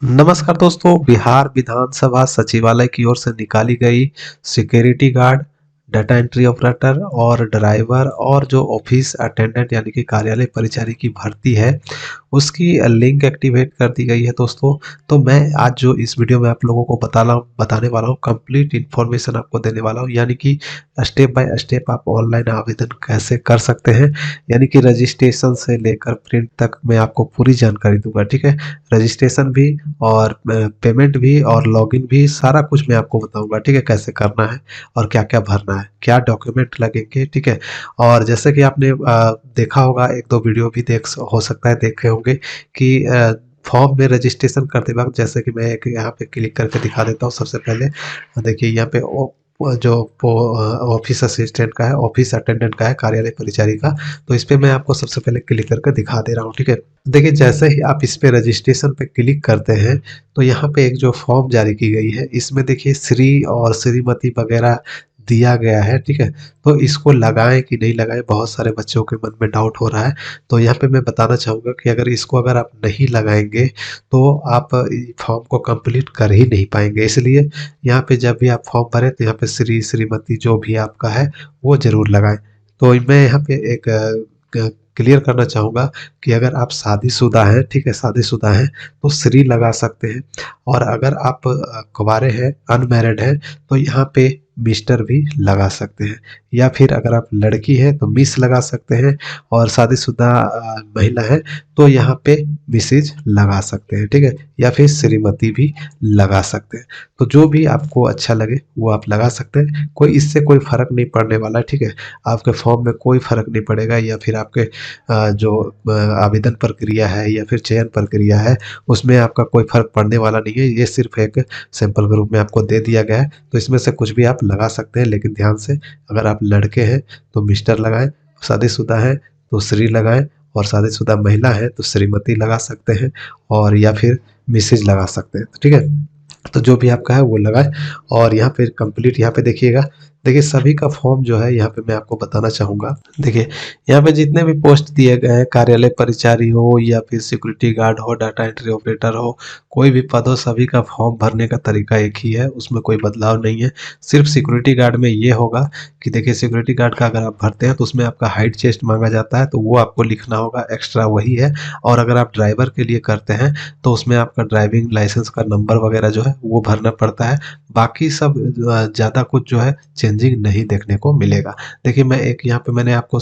नमस्कार दोस्तों, बिहार विधानसभा सचिवालय की ओर से निकाली गई security guard, data entry operator और ड्राइवर और जो ऑफिस अटेंडेंट यानी कि कार्यालय परिचारी की भर्ती है, उसकी लिंक एक्टिवेट कर दी गई है दोस्तों। तो मैं आज जो इस वीडियो में आप लोगों को बताने वाला हूँ, कंप्लीट इन्फॉर्मेशन आपको देने वाला हूँ, यानी कि स्टेप बाय स्टेप आप ऑनलाइन आवेदन कैसे कर सकते हैं, यानी कि रजिस्ट्रेशन से लेकर प्रिंट तक मैं आपको पूरी जानकारी दूंगा। ठीक है, रजिस्ट्रेशन भी और पेमेंट भी और लॉगिन भी सारा कुछ मैं आपको बताऊंगा। ठीक है, कैसे करना है और क्या क्या भरना है, क्या डॉक्यूमेंट लगेंगे। ठीक है, और जैसे कि आपने देखा होगा, एक दो वीडियो भी देख हो सकता है देखे होंगे कि फॉर्म में रजिस्ट्रेशन करते वक्त, जैसे कि मैं एक यहाँ पे क्लिक करके दिखा देता हूँ। सबसे पहले देखिए यहाँ पे जो ऑफिस असिस्टेंट का है, ऑफिस अटेंडेंट का है, कार्यालय परिचारी का। तो इस पे मैं आपको सबसे पहले क्लिक करके दिखा दे रहा हूँ। ठीक है, देखिए जैसे ही आप इस पे रजिस्ट्रेशन पे क्लिक करते हैं, तो यहाँ पे एक जो फॉर्म जारी की गई है, इसमें देखिए श्री और श्रीमती वगैरह दिया गया है। ठीक है, तो इसको लगाएं कि नहीं लगाएं, बहुत सारे बच्चों के मन में डाउट हो रहा है। तो यहाँ पे मैं बताना चाहूँगा कि अगर आप नहीं लगाएंगे तो आप फॉर्म को कंप्लीट कर ही नहीं पाएंगे। इसलिए यहाँ पे जब भी आप फॉर्म भरें, तो यहाँ पे श्री श्रीमती जो भी आपका है वो जरूर लगाएं। तो मैं यहाँ पे एक क्लियर करना चाहूँगा कि अगर आप शादीशुदा हैं, ठीक है, शादीशुदा हैं तो श्री लगा सकते हैं। और अगर आप कुंवारे हैं, अनमैरिड हैं, तो यहाँ पे मिस्टर भी लगा सकते हैं। या फिर अगर आप लड़की हैं तो मिस लगा सकते हैं, और शादीशुदा महिला है तो यहाँ पे मिसेज लगा सकते हैं। ठीक है, या फिर श्रीमती भी लगा सकते हैं। तो जो भी आपको अच्छा लगे वो आप लगा सकते हैं, कोई इससे कोई फर्क नहीं पड़ने वाला। ठीक है, आपके फॉर्म में कोई फर्क नहीं पड़ेगा, या फिर आपके जो आवेदन प्रक्रिया है या फिर चयन प्रक्रिया है, उसमें आपका कोई फर्क पड़ने वाला नहीं है। ये सिर्फ एक सैंपल के रूप में आपको दे दिया गया है। तो इसमें से कुछ भी आप लगा सकते हैं, लेकिन ध्यान से, अगर आप लड़के हैं तो मिस्टर लगाएं, शादीशुदा है तो श्री लगाएं, और शादीशुदा महिला है तो श्रीमती लगा सकते हैं, और या फिर मिसेज लगा सकते हैं। ठीक है, तो जो भी आपका है वो लगाएं। और यहाँ पे कंप्लीट, यहाँ पे देखिएगा, देखिए सभी का फॉर्म जो है यहाँ पे मैं आपको बताना चाहूँगा। देखिए यहाँ पे जितने भी पोस्ट दिए गए हैं, कार्यालय परिचारी हो या फिर सिक्योरिटी गार्ड हो, डाटा एंट्री ऑपरेटर हो, कोई भी पद हो, सभी का फॉर्म भरने का तरीका एक ही है, उसमें कोई बदलाव नहीं है। सिर्फ सिक्योरिटी गार्ड में ये होगा कि देखिए सिक्योरिटी गार्ड का अगर आप भरते हैं तो उसमें आपका हाइट चेस्ट मांगा जाता है, तो वो आपको लिखना होगा, एक्स्ट्रा वही है। और अगर आप ड्राइवर के लिए करते हैं तो उसमें आपका ड्राइविंग लाइसेंस का नंबर वगैरह जो है वो भरना पड़ता है। बाकी सब ज़्यादा कुछ जो है चेंजिंग नहीं देखने को मिलेगा। देखिए मैं एक यहाँ पे मैंने आपको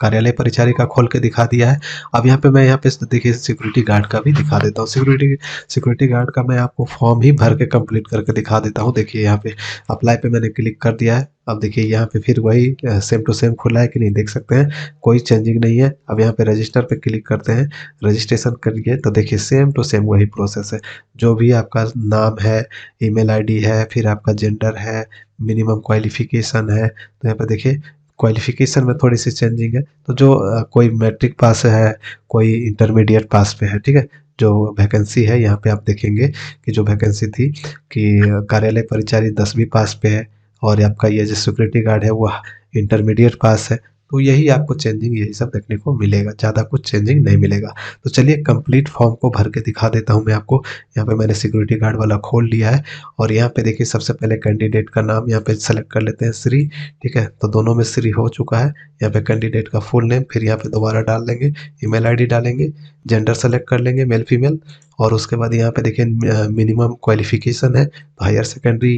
कार्यालय परिचारी का खोल के दिखा दिया है। अब यहाँ पे मैं यहाँ पे देखिए सिक्योरिटी गार्ड का भी दिखा देता हूँ। सिक्योरिटी गार्ड का मैं आपको फॉर्म ही भर के कंप्लीट करके दिखा देता हूँ। देखिए यहाँ पे अप्लाई पे मैंने क्लिक कर दिया है। अब देखिए यहाँ पे फिर वही सेम टू सेम खुला है कि नहीं, देख सकते हैं, कोई चेंजिंग नहीं है। अब यहाँ पे रजिस्टर पे क्लिक करते हैं, रजिस्ट्रेशन करिए, तो देखिए सेम टू सेम वही प्रोसेस है। जो भी आपका नाम है, ईमेल आईडी है, फिर आपका जेंडर है, मिनिमम क्वालिफिकेशन है, तो यहाँ पे देखिए क्वालिफिकेशन में थोड़ी सी चेंजिंग है। तो जो कोई मैट्रिक पास है, कोई इंटरमीडिएट पास पे है। ठीक है, जो वैकेंसी है यहाँ पे आप देखेंगे कि जो वैकेंसी थी कि कार्यालय परिचारी 10वीं पास पे है, और आपका ये जो सिक्योरिटी गार्ड है वो इंटरमीडिएट पास है। तो यही आपको चेंजिंग, यही सब देखने को मिलेगा, ज़्यादा कुछ चेंजिंग नहीं मिलेगा। तो चलिए कंप्लीट फॉर्म को भर के दिखा देता हूँ मैं आपको। यहाँ पे मैंने सिक्योरिटी गार्ड वाला खोल लिया है, और यहाँ पे देखिए सबसे पहले कैंडिडेट का नाम यहाँ पे सेलेक्ट कर लेते हैं, श्री। ठीक है, तो दोनों में श्री हो चुका है। यहाँ पे कैंडिडेट का फुल नेम, फिर यहाँ पे दोबारा डाल देंगे, ईमेल आईडी डालेंगे, जेंडर सेलेक्ट कर लेंगे, मेल फीमेल। और उसके बाद यहाँ पे देखिए मिनिमम क्वालिफिकेशन है, तो हायर सेकेंडरी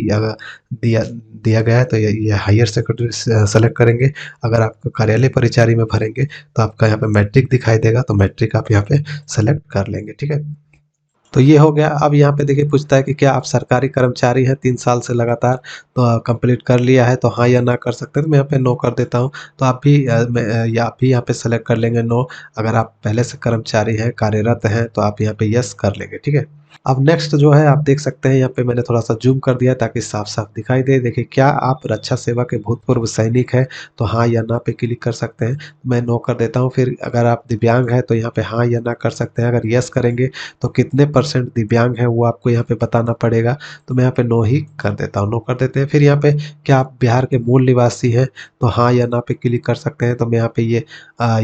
दिया दिया गया है, तो ये हायर सेकेंडरी सेलेक्ट करेंगे। अगर आप कार्यालय परिचारी में भरेंगे तो आपका यहाँ पे मैट्रिक दिखाई देगा, तो मैट्रिक आप यहाँ पे सेलेक्ट कर लेंगे। ठीक है, तो ये हो गया। अब यहाँ पे देखिए पूछता है कि क्या आप सरकारी कर्मचारी हैं 3 साल से लगातार, तो कंप्लीट कर लिया है तो हाँ या ना कर सकते हैं, तो मैं यहाँ पे नो कर देता हूँ। तो आप भी या आप भी यहाँ पे सेलेक्ट कर लेंगे नो। अगर आप पहले से कर्मचारी हैं, कार्यरत हैं, तो आप यहाँ पे यस कर लेंगे। ठीक है, अब नेक्स्ट जो है आप देख सकते हैं, यहाँ पे मैंने थोड़ा सा जूम कर दिया ताकि साफ साफ दिखाई दे। देखिए क्या आप रक्षा सेवा के भूतपूर्व सैनिक हैं, तो हाँ या ना पे क्लिक कर सकते हैं। मैं नो कर देता हूँ। फिर अगर आप दिव्यांग हैं तो यहाँ पे हाँ या ना कर सकते हैं। अगर यस करेंगे तो कितने परसेंट दिव्यांग हैं वो आपको यहाँ पे बताना पड़ेगा, तो मैं यहाँ पे नो ही कर देता हूँ, नो कर देते हैं। फिर यहाँ पे क्या आप बिहार के मूल निवासी हैं, तो हाँ या ना पे क्लिक कर सकते हैं, तो मैं यहाँ पे ये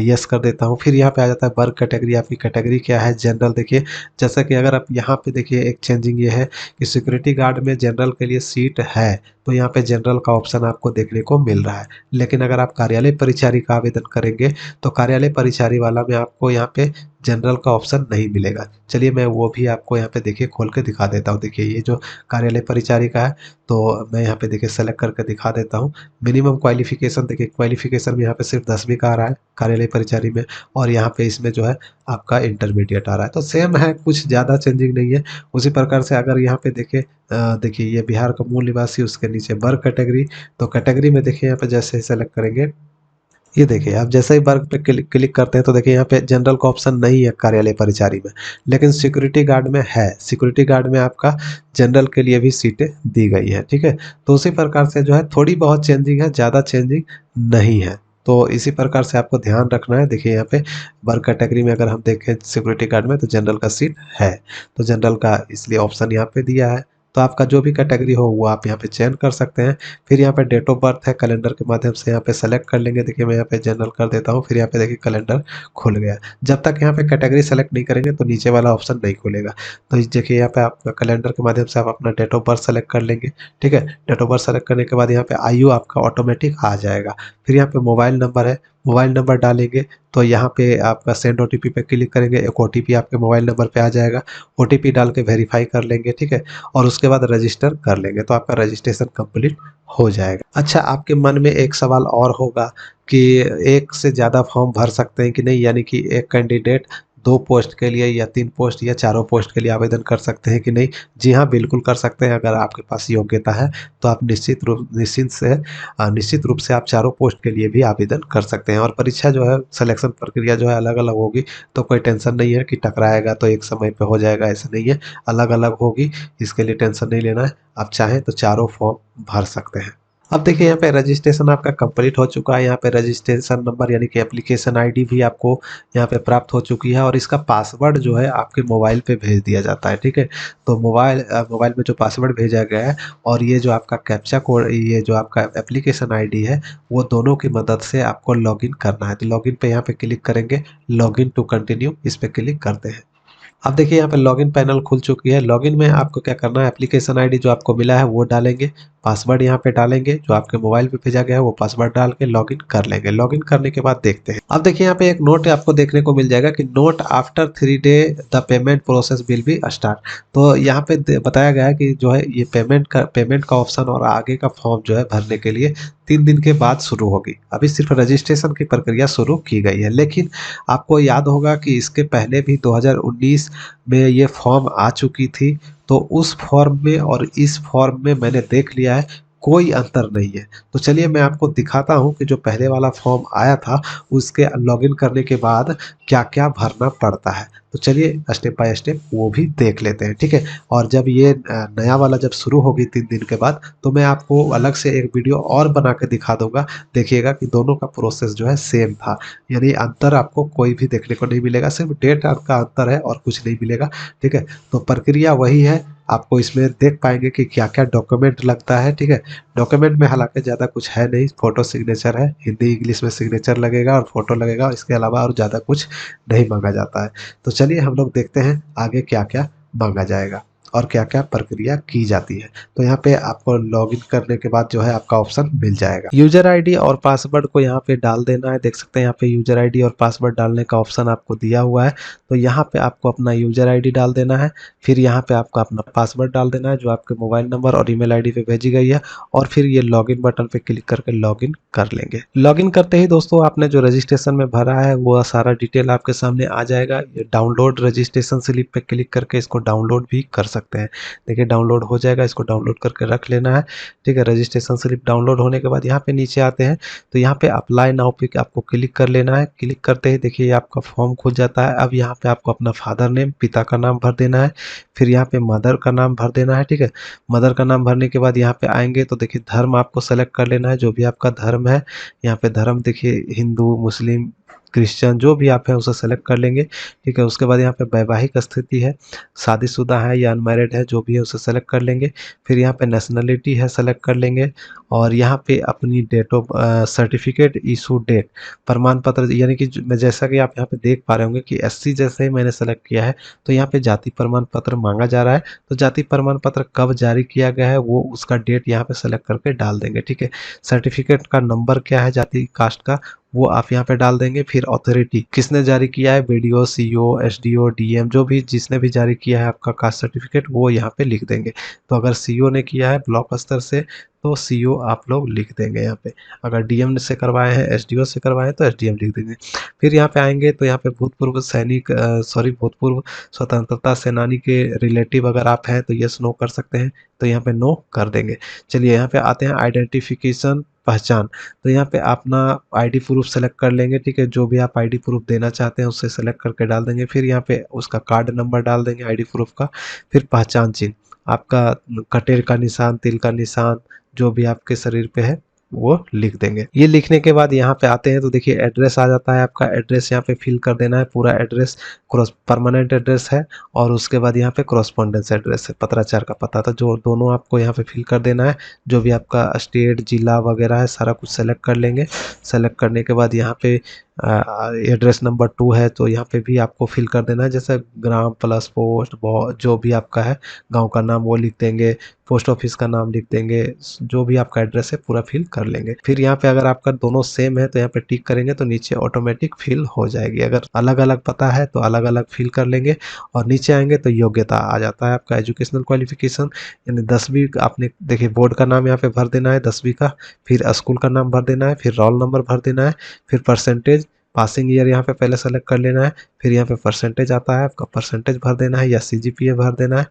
यस कर देता हूँ। फिर यहाँ पे आ जाता है वर्क कैटेगरी, आपकी कैटेगरी क्या है, जनरल। देखिए जैसा कि अगर आप यहाँ यहाँ पे देखिए एक चेंजिंग ये है कि सिक्योरिटी गार्ड में जनरल के लिए सीट है, तो यहाँ पे जनरल का ऑप्शन आपको देखने को मिल रहा है। लेकिन अगर आप कार्यालय परिचारी का आवेदन करेंगे तो कार्यालय परिचारी वाला में आपको यहाँ पे जनरल का ऑप्शन नहीं मिलेगा। चलिए मैं वो भी आपको यहाँ पे देखिए खोल के दिखा देता हूँ। देखिए ये जो कार्यालय परिचारी का है, तो मैं यहाँ पे देखिए सेलेक्ट करके दिखा देता हूँ। मिनिमम क्वालिफिकेशन देखिए, क्वालिफिकेशन में यहाँ पे सिर्फ 10वीं का आ रहा है कार्यालय परिचारी में, और यहाँ पे इसमें जो है आपका इंटरमीडिएट आ रहा है। तो सेम है, कुछ ज़्यादा चेंजिंग नहीं है। उसी प्रकार से अगर यहाँ पे देखिए ये बिहार का मूल निवासी, उसके नीचे वर्ग कैटेगरी, तो कैटेगरी में देखिए यहाँ पे जैसे ही सेलेक्ट करेंगे, ये देखिए आप जैसे ही वर्ग पे क्लिक करते हैं तो देखिए यहाँ पे जनरल का ऑप्शन नहीं है कार्यालय परिचारी में, लेकिन सिक्योरिटी गार्ड में है। सिक्योरिटी गार्ड में आपका जनरल के लिए भी सीटें दी गई है, ठीक है। तो उसी प्रकार से जो है थोड़ी बहुत चेंजिंग है, ज़्यादा चेंजिंग नहीं है। तो इसी प्रकार से आपको ध्यान रखना है। देखिए यहाँ पे वर्ग कैटेगरी में अगर हम देखें सिक्योरिटी गार्ड में, तो जनरल का सीट है, तो जनरल का इसलिए ऑप्शन यहाँ पे दिया है। तो आपका जो भी कैटेगरी हो वो आप यहाँ पे चयन कर सकते हैं। फिर यहाँ पे डेट ऑफ बर्थ है, कैलेंडर के माध्यम से यहाँ पे सेलेक्ट कर लेंगे। देखिए मैं यहाँ पे जनरल कर देता हूँ, फिर यहाँ पे देखिए कैलेंडर खुल गया। जब तक यहाँ पे कैटेगरी सेलेक्ट नहीं करेंगे तो नीचे वाला ऑप्शन नहीं खुलेगा। तो देखिए यहाँ पे आप कैलेंडर के माध्यम से आप अपना डेट ऑफ बर्थ सेलेक्ट कर लेंगे, ठीक है। डेट ऑफ बर्थ सेलेक्ट करने के बाद यहाँ पे आयु आपका ऑटोमेटिक आ जाएगा। फिर यहाँ पे मोबाइल नंबर है, मोबाइल नंबर डालेंगे तो यहाँ पे आपका सेंड ओटीपी पे क्लिक करेंगे, एक ओटीपी आपके मोबाइल नंबर पे आ जाएगा। ओटीपी डाल के वेरीफाई कर लेंगे, ठीक है, और उसके बाद रजिस्टर कर लेंगे, तो आपका रजिस्ट्रेशन कंप्लीट हो जाएगा। अच्छा, आपके मन में एक सवाल और होगा कि एक से ज़्यादा फॉर्म भर सकते हैं कि नहीं, यानी कि एक कैंडिडेट 2 पोस्ट के लिए या 3 पोस्ट या चारों पोस्ट के लिए आवेदन कर सकते हैं कि नहीं? जी हाँ, बिल्कुल कर सकते हैं। अगर आपके पास योग्यता है तो आप निश्चित रूप से आप चारों पोस्ट के लिए भी आवेदन कर सकते हैं। और परीक्षा जो है, सिलेक्शन प्रक्रिया जो है अलग-अलग होगी, तो कोई टेंशन नहीं है कि टकराएगा तो एक समय पे हो जाएगा, ऐसा नहीं है, अलग-अलग होगी, इसके लिए टेंशन नहीं लेना है। आप चाहें तो चारों फॉर्म भर सकते हैं। अब देखिए यहाँ पे रजिस्ट्रेशन आपका कंप्लीट हो चुका है। यहाँ पे रजिस्ट्रेशन नंबर यानी कि एप्लीकेशन आईडी भी आपको यहाँ पे प्राप्त हो चुकी है, और इसका पासवर्ड जो है आपके मोबाइल पे भेज दिया जाता है, ठीक है। तो मोबाइल में जो पासवर्ड भेजा गया है और ये जो आपका कैप्चा कोड, ये जो आपका एप्लीकेशन आईडी है, वो दोनों की मदद से आपको लॉगिन करना है। तो लॉगिन पे यहाँ पे क्लिक करेंगे, लॉगिन टू कंटिन्यू, इस पे क्लिक करते हैं। अब देखिए यहाँ पे लॉगिन पैनल खुल चुकी है। लॉगिन में आपको क्या करना है, एप्लीकेशन आईडी जो आपको मिला है वो डालेंगे, पासवर्ड यहाँ पे डालेंगे, जो आपके मोबाइल पे भेजा गया है वो पासवर्ड डाल के लॉगिन कर लेंगे। लॉगिन करने के बाद देखते हैं। अब देखिए यहाँ पे एक नोट आपको देखने को मिल जाएगा कि note after 3 day the payment process will be start. तो यहाँ पे बताया गया है कि जो है ये पेमेंट का ऑप्शन और आगे का फॉर्म जो है भरने के लिए 3 दिन के बाद शुरू होगी। अभी सिर्फ रजिस्ट्रेशन की प्रक्रिया शुरू की गई है, लेकिन आपको याद होगा कि इसके पहले भी 2019 में ये फॉर्म आ चुकी थी। तो उस फॉर्म में और इस फॉर्म में मैंने देख लिया है, कोई अंतर नहीं है। तो चलिए मैं आपको दिखाता हूँ कि जो पहले वाला फॉर्म आया था उसके लॉगिन करने के बाद क्या-क्या भरना पड़ता है। तो चलिए स्टेप बाय स्टेप वो भी देख लेते हैं, ठीक है। और जब ये नया वाला जब शुरू होगी 3 दिन के बाद, तो मैं आपको अलग से एक वीडियो और बना के दिखा दूँगा। देखिएगा कि दोनों का प्रोसेस जो है सेम था, यानी अंतर आपको कोई भी देखने को नहीं मिलेगा, सिर्फ डेट का अंतर है और कुछ नहीं मिलेगा, ठीक है। तो प्रक्रिया वही है। आपको इसमें देख पाएँगे कि क्या-क्या डॉक्यूमेंट लगता है, ठीक है। डॉक्यूमेंट में हालाँकि ज़्यादा कुछ है नहीं, फ़ोटो सिग्नेचर है, हिंदी इंग्लिश में सिग्नेचर लगेगा और फ़ोटो लगेगा, इसके अलावा और ज़्यादा कुछ नहीं माँगा जाता है। तो चलिए हम लोग देखते हैं आगे क्या-क्या माँगा जाएगा और क्या-क्या प्रक्रिया की जाती है। तो यहाँ पे आपको लॉगिन करने के बाद जो है आपका ऑप्शन मिल जाएगा। यूज़र आईडी और पासवर्ड को यहाँ पे डाल देना है। देख सकते हैं यहाँ पे यूज़र आईडी और पासवर्ड डालने का ऑप्शन आपको दिया हुआ है। तो यहाँ पे आपको अपना यूज़र आईडी डाल देना है, फिर यहाँ पे आपको अपना पासवर्ड डाल देना है जो आपके मोबाइल नंबर और ईमेल आईडी पे भेजी गई है, और फिर ये लॉगिन बटन पे क्लिक करके लॉगिन कर लेंगे। लॉगिन करते ही दोस्तों आपने जो रजिस्ट्रेशन में भरा है वो सारा डिटेल आपके सामने आ जाएगा। ये डाउनलोड रजिस्ट्रेशन स्लिप पे क्लिक करके इसको डाउनलोड भी कर सकते हैं। देखिए डाउनलोड हो जाएगा, इसको डाउनलोड करके रख लेना है, ठीक है। रजिस्ट्रेशन स्लिप डाउनलोड होने के बाद यहाँ पे नीचे आते हैं, तो यहाँ पे अप्लाई नाउ पे आपको क्लिक कर लेना है। क्लिक करते ही देखिए आपका फॉर्म खुल जाता है। अब यहाँ पे आपको अपना फादर नेम, पिता का नाम भर देना है, फिर यहाँ पे मदर का नाम भर देना है, ठीक है। मदर का नाम भरने के बाद यहाँ पे आएंगे तो देखिए धर्म आपको सेलेक्ट कर लेना है, जो भी आपका धर्म है। यहाँ पे धर्म देखिए हिंदू, मुस्लिम, क्रिश्चियन जो भी आप हैं उसे सेलेक्ट कर लेंगे। ठीक है, उसके बाद यहाँ पे वैवाहिक स्थिति है, शादीशुदा है या अनमैरिड है, जो भी है उसे सेलेक्ट कर लेंगे। फिर यहाँ पे नेशनलिटी है, सेलेक्ट कर लेंगे। और यहाँ पे अपनी date of certificate issue date, प्रमाण पत्र, यानी कि मैं जैसा कि आप यहाँ पे देख पा रहे होंगे कि एससी जैसे ही मैंने सेलेक्ट किया है तो यहाँ पे जाति प्रमाण पत्र मांगा जा रहा है। तो जाति प्रमाण पत्र कब जारी किया गया है वो उसका डेट यहाँ पे सेलेक्ट करके डाल देंगे। ठीक है, सर्टिफिकेट का नंबर क्या है जाति कास्ट का वो आप यहाँ पे डाल देंगे। फिर अथॉरिटी किसने जारी किया है, बीडीओ, सीईओ, एसडीओ, डीएम, जो भी जिसने भी जारी किया है आपका कास्ट सर्टिफिकेट वो यहाँ पे लिख देंगे। तो अगर सीईओ ने किया है ब्लॉक स्तर से तो सीईओ आप लोग लिख देंगे यहाँ पे। अगर डीएम से करवाए हैं, एसडीओ से करवाए हैं तो एसडीएम लिख देंगे। फिर यहाँ पे आएंगे तो यहाँ पे भूतपूर्व सैनिक भूतपूर्व स्वतंत्रता सेनानी के रिलेटिव अगर आप हैं तो यस नो कर सकते हैं, तो यहाँ पे नो कर देंगे। चलिए यहाँ पे आते हैं आइडेंटिफिकेशन, पहचान। तो यहाँ पे अपना आईडी प्रूफ सेलेक्ट कर लेंगे। ठीक है, जो भी आप आईडी प्रूफ देना चाहते हैं उससे सेलेक्ट करके डाल देंगे। फिर यहाँ पे उसका कार्ड नंबर डाल देंगे आईडी प्रूफ का। फिर पहचान चिन्ह, आपका कटेर का निशान, तिल का निशान, जो भी आपके शरीर पे है वो लिख देंगे। ये लिखने के बाद यहाँ पे आते हैं तो देखिए एड्रेस आ जाता है। आपका एड्रेस यहाँ पे फिल कर देना है, पूरा एड्रेस, क्रॉस परमानेंट एड्रेस है और उसके बाद यहाँ पे कॉरस्पॉन्डेंस एड्रेस है, पत्राचार का पता था, जो दोनों आपको यहाँ पे फिल कर देना है। जो भी आपका स्टेट, जिला वगैरह है सारा कुछ सेलेक्ट कर लेंगे। सेलेक्ट करने के बाद यहाँ पे एड्रेस नंबर 2 है तो यहाँ पे भी आपको फिल कर देना है, जैसे ग्राम प्लस पोस्ट, जो भी आपका है, गांव का नाम वो लिख देंगे, पोस्ट ऑफिस का नाम लिख देंगे, जो भी आपका एड्रेस है पूरा फिल कर लेंगे। फिर यहाँ पे अगर आपका दोनों सेम है तो यहाँ पे टिक करेंगे तो नीचे ऑटोमेटिक फिल हो जाएगी। अगर अलग अलग पता है तो अलग अलग फिल कर लेंगे। और नीचे आएंगे तो योग्यता आ जाता है आपका एजुकेशनल क्वालिफिकेशन, यानी 10वीं आपने देखिए बोर्ड का नाम यहाँ पे भर देना है 10वीं का, फिर स्कूल का नाम भर देना है, फिर रोल नंबर भर देना है, फिर परसेंटेज, पासिंग ईयर यहाँ पे पहले सेलेक्ट कर लेना है। फिर यहाँ पे परसेंटेज आता है, आपका परसेंटेज भर देना है या सीजीपीए भर देना है।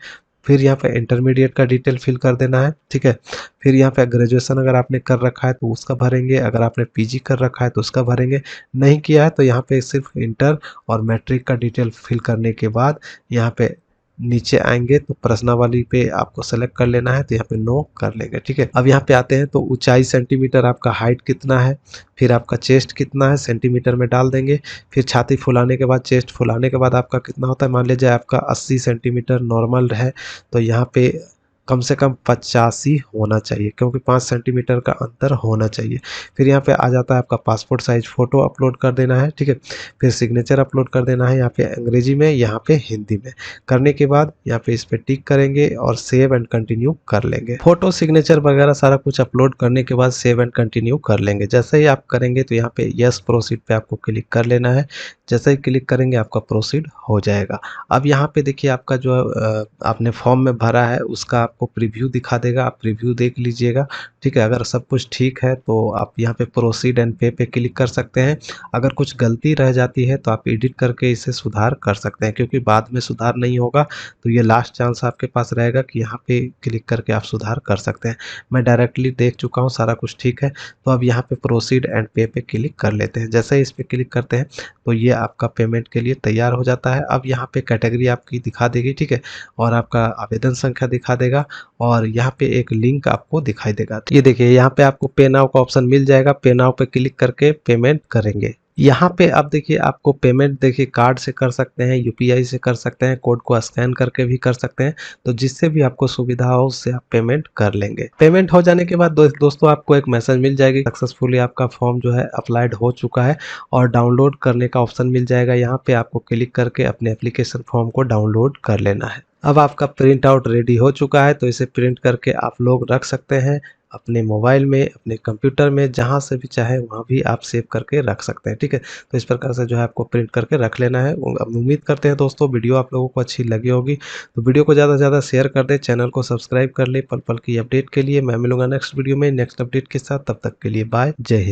फिर यहाँ पे इंटरमीडिएट का डिटेल फिल कर देना है। ठीक है, फिर यहाँ पे ग्रेजुएशन अगर आपने कर रखा है तो उसका भरेंगे, अगर आपने पीजी कर रखा है तो उसका भरेंगे, नहीं किया है तो यहाँ पे सिर्फ इंटर और मैट्रिक का डिटेल फिल करने के बाद यहाँ पे नीचे आएंगे तो प्रश्नावली पे आपको सेलेक्ट कर लेना है, तो यहाँ पे नो कर लेंगे। ठीक है, अब यहाँ पे आते हैं तो ऊंचाई सेंटीमीटर, आपका हाइट कितना है, फिर आपका चेस्ट कितना है सेंटीमीटर में डाल देंगे। फिर छाती फुलाने के बाद, चेस्ट फुलाने के बाद आपका कितना होता है, मान लीजिए आपका 80 सेंटीमीटर नॉर्मल है तो यहाँ पे कम से कम 85 होना चाहिए, क्योंकि 5 सेंटीमीटर का अंतर होना चाहिए। फिर यहाँ पे आ जाता है आपका पासपोर्ट साइज फोटो अपलोड कर देना है। ठीक है, फिर सिग्नेचर अपलोड कर देना है, यहाँ पे अंग्रेजी में, यहाँ पे हिंदी में। करने के बाद यहाँ पे इस पे टिक करेंगे और सेव एंड कंटिन्यू कर लेंगे। फोटो, सिग्नेचर वगैरह सारा कुछ अपलोड करने के बाद सेव एंड कंटिन्यू कर लेंगे। जैसे ही आप करेंगे तो यहाँ पे यस प्रोसीड पे आपको क्लिक कर लेना है। जैसे ही क्लिक करेंगे आपका प्रोसीड हो जाएगा। अब यहाँ पे देखिए आपका जो आपने फॉर्म में भरा है उसका आपको प्रीव्यू दिखा देगा, आप प्रीव्यू देख लीजिएगा। ठीक है, अगर सब कुछ ठीक है तो आप यहाँ पे प्रोसीड एंड पे क्लिक कर सकते हैं। अगर कुछ गलती रह जाती है तो आप एडिट करके इसे सुधार कर सकते हैं, क्योंकि बाद में सुधार नहीं होगा तो ये लास्ट चांस आपके पास रहेगा कि यहाँ पे क्लिक करके आप सुधार कर सकते हैं। मैं डायरेक्टली देख चुका हूँ, सारा कुछ ठीक है। तो अब यहाँ पे प्रोसीड एंड पे क्लिक कर लेते हैं। जैसे ही इस पे क्लिक करते हैं तो ये आपका पेमेंट के लिए तैयार हो जाता है। अब यहाँ पे कैटेगरी आपकी दिखा देगी। ठीक है, और आपका आवेदन संख्या दिखा देगा और यहाँ पे एक लिंक आपको दिखाई देगा। तो ये देखिए यहाँ पे आपको पे नाउ का ऑप्शन मिल जाएगा, पे नाउ पे क्लिक करके पेमेंट करेंगे। यहाँ पे अब देखिए आपको पेमेंट देखिए कार्ड से कर सकते हैं, यूपीआई से कर सकते हैं, कोड को स्कैन करके भी कर सकते हैं। तो जिससे भी आपको सुविधा हो उससे आप पेमेंट कर लेंगे। पेमेंट हो जाने के बाद दोस्तों आपको एक मैसेज मिल जाएगी, सक्सेसफुली आपका फॉर्म जो है अप्लाइड हो चुका है और डाउनलोड करने का ऑप्शन मिल जाएगा। यहाँ पे आपको क्लिक करके अपने एप्लीकेशन फॉर्म को डाउनलोड कर लेना है। अब आपका प्रिंट आउट रेडी हो चुका है तो इसे प्रिंट करके आप लोग रख सकते हैं अपने मोबाइल में, अपने कंप्यूटर में, जहाँ से भी चाहे वहाँ भी आप सेव करके रख सकते हैं। ठीक है, तो इस प्रकार से जो है आपको प्रिंट करके रख लेना है। उम्मीद करते हैं दोस्तों वीडियो आप लोगों को अच्छी लगी होगी, तो वीडियो को ज़्यादा से ज़्यादा शेयर कर दें, चैनल को सब्सक्राइब कर ले पल पल की अपडेट के लिए। मैं मिलूंगा नेक्स्ट वीडियो में नेक्स्ट अपडेट के साथ, तब तक के लिए बाय, जय हिंद।